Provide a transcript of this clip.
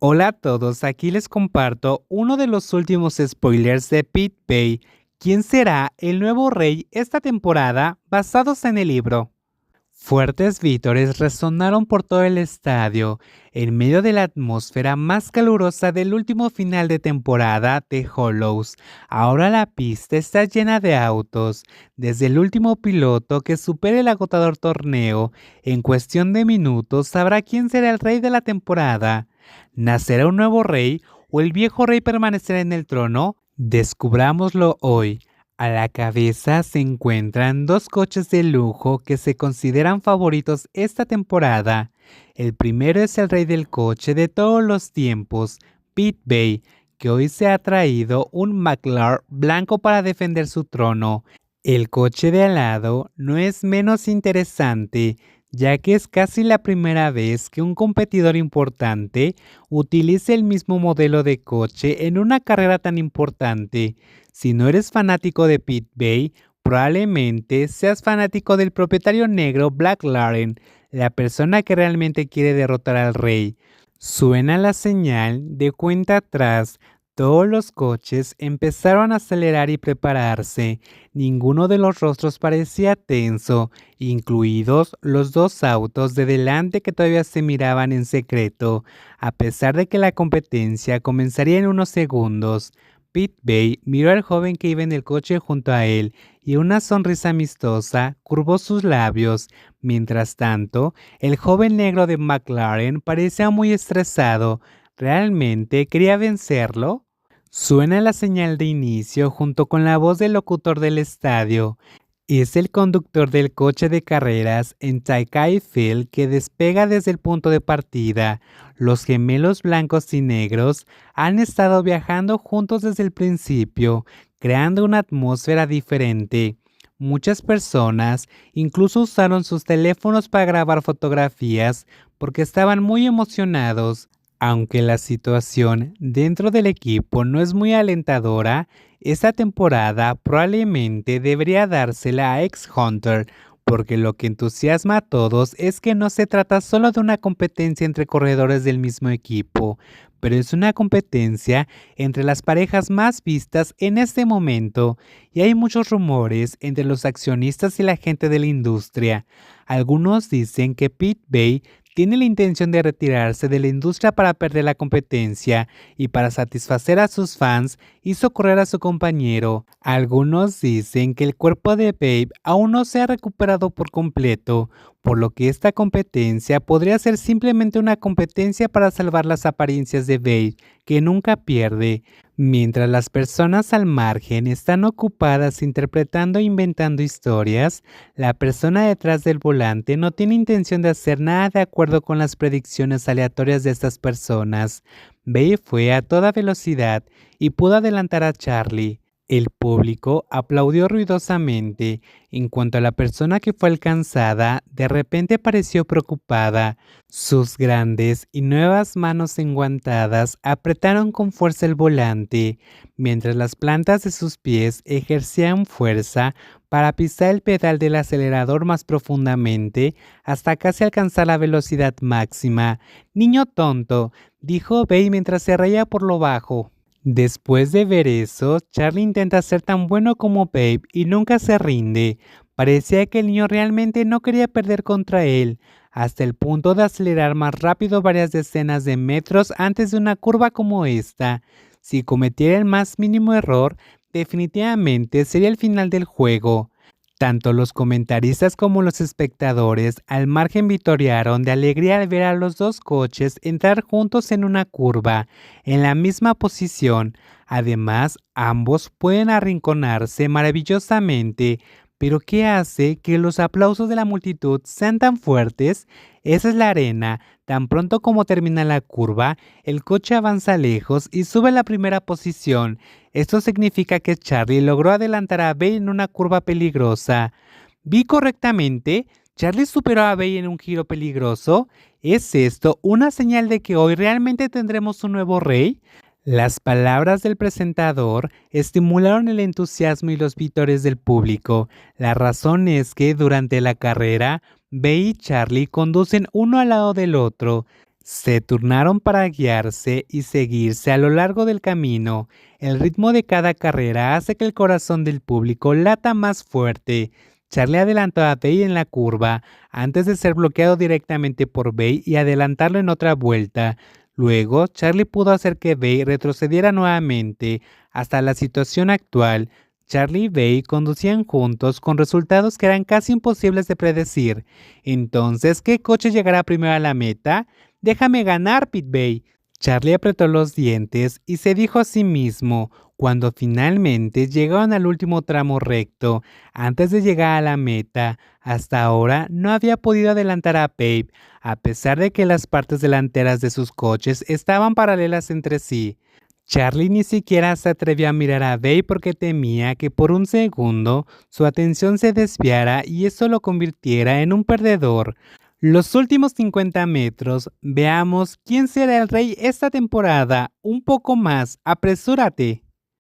Hola a todos, aquí les comparto uno de los últimos spoilers de Pete Bay, quien será el nuevo rey esta temporada basados en el libro. Fuertes vítores resonaron por todo el estadio, en medio de la atmósfera más calurosa del último final de temporada de Hollows. Ahora la pista está llena de autos, desde el último piloto que supere el agotador torneo, en cuestión de minutos sabrá quién será el rey de la temporada. ¿Nacerá un nuevo rey o el viejo rey permanecerá en el trono? Descubrámoslo hoy. A la cabeza se encuentran dos coches de lujo que se consideran favoritos esta temporada. El primero es el rey del coche de todos los tiempos, Pete Bay, que hoy se ha traído un McLaren blanco para defender su trono. El coche de al lado no es menos interesante, ya que es casi la primera vez que un competidor importante utilice el mismo modelo de coche en una carrera tan importante. Si no eres fanático de Pete Bay, probablemente seas fanático del propietario negro Black Laren, la persona que realmente quiere derrotar al rey. Suena la señal de cuenta atrás. Todos los coches empezaron a acelerar y prepararse. Ninguno de los rostros parecía tenso, incluidos los dos autos de delante que todavía se miraban en secreto, a pesar de que la competencia comenzaría en unos segundos. Pete Bay miró al joven que iba en el coche junto a él y una sonrisa amistosa curvó sus labios. Mientras tanto, el joven negro de McLaren parecía muy estresado. ¿Realmente quería vencerlo? Suena la señal de inicio junto con la voz del locutor del estadio. Es el conductor del coche de carreras en Taikai Field que despega desde el punto de partida. Los gemelos blancos y negros han estado viajando juntos desde el principio, creando una atmósfera diferente. Muchas personas incluso usaron sus teléfonos para grabar fotografías porque estaban muy emocionados. Aunque la situación dentro del equipo no es muy alentadora, esta temporada probablemente debería dársela a X-Hunter, porque lo que entusiasma a todos es que no se trata solo de una competencia entre corredores del mismo equipo, pero es una competencia entre las parejas más vistas en este momento, y hay muchos rumores entre los accionistas y la gente de la industria. Algunos dicen que Pete Bay tiene la intención de retirarse de la industria para perder la competencia y para satisfacer a sus fans hizo correr a su compañero. Algunos dicen que el cuerpo de Babe aún no se ha recuperado por completo, por lo que esta competencia podría ser simplemente una competencia para salvar las apariencias de Babe, que nunca pierde. Mientras las personas al margen están ocupadas interpretando e inventando historias, la persona detrás del volante no tiene intención de hacer nada de acuerdo con las predicciones aleatorias de estas personas. Babe fue a toda velocidad y pudo adelantar a Charlie. El público aplaudió ruidosamente. En cuanto a la persona que fue alcanzada, de repente pareció preocupada. Sus grandes y nuevas manos enguantadas apretaron con fuerza el volante, mientras las plantas de sus pies ejercían fuerza para pisar el pedal del acelerador más profundamente hasta casi alcanzar la velocidad máxima. «Niño tonto», dijo Bay mientras se reía por lo bajo. Después de ver eso, Charlie intenta ser tan bueno como Babe y nunca se rinde. Parecía que el niño realmente no quería perder contra él, hasta el punto de acelerar más rápido varias decenas de metros antes de una curva como esta. Si cometiera el más mínimo error, definitivamente sería el final del juego. Tanto los comentaristas como los espectadores al margen vitorearon de alegría al ver a los dos coches entrar juntos en una curva, en la misma posición. Además, ambos pueden arrinconarse maravillosamente. Pero ¿qué hace que los aplausos de la multitud sean tan fuertes? Esa es la arena. Tan pronto como termina la curva, el coche avanza lejos y sube a la primera posición. Esto significa que Charlie logró adelantar a Bay en una curva peligrosa. ¿Vi correctamente? ¿Charlie superó a Bay en un giro peligroso? ¿Es esto una señal de que hoy realmente tendremos un nuevo rey? Las palabras del presentador estimularon el entusiasmo y los vítores del público. La razón es que durante la carrera, Bay y Charlie conducen uno al lado del otro. Se turnaron para guiarse y seguirse a lo largo del camino. El ritmo de cada carrera hace que el corazón del público lata más fuerte. Charlie adelantó a Bey en la curva antes de ser bloqueado directamente por Bey y adelantarlo en otra vuelta. Luego, Charlie pudo hacer que Bey retrocediera nuevamente hasta la situación actual. Charlie y Bey conducían juntos con resultados que eran casi imposibles de predecir. Entonces, ¿qué coche llegará primero a la meta? Déjame ganar, Pit Bay. Charlie apretó los dientes y se dijo a sí mismo cuando finalmente llegaron al último tramo recto. Antes de llegar a la meta, hasta ahora no había podido adelantar a Babe, a pesar de que las partes delanteras de sus coches estaban paralelas entre sí. Charlie ni siquiera se atrevió a mirar a Babe porque temía que por un segundo su atención se desviara y eso lo convirtiera en un perdedor. Los últimos 50 metros, veamos quién será el rey esta temporada. Un poco más, apresúrate.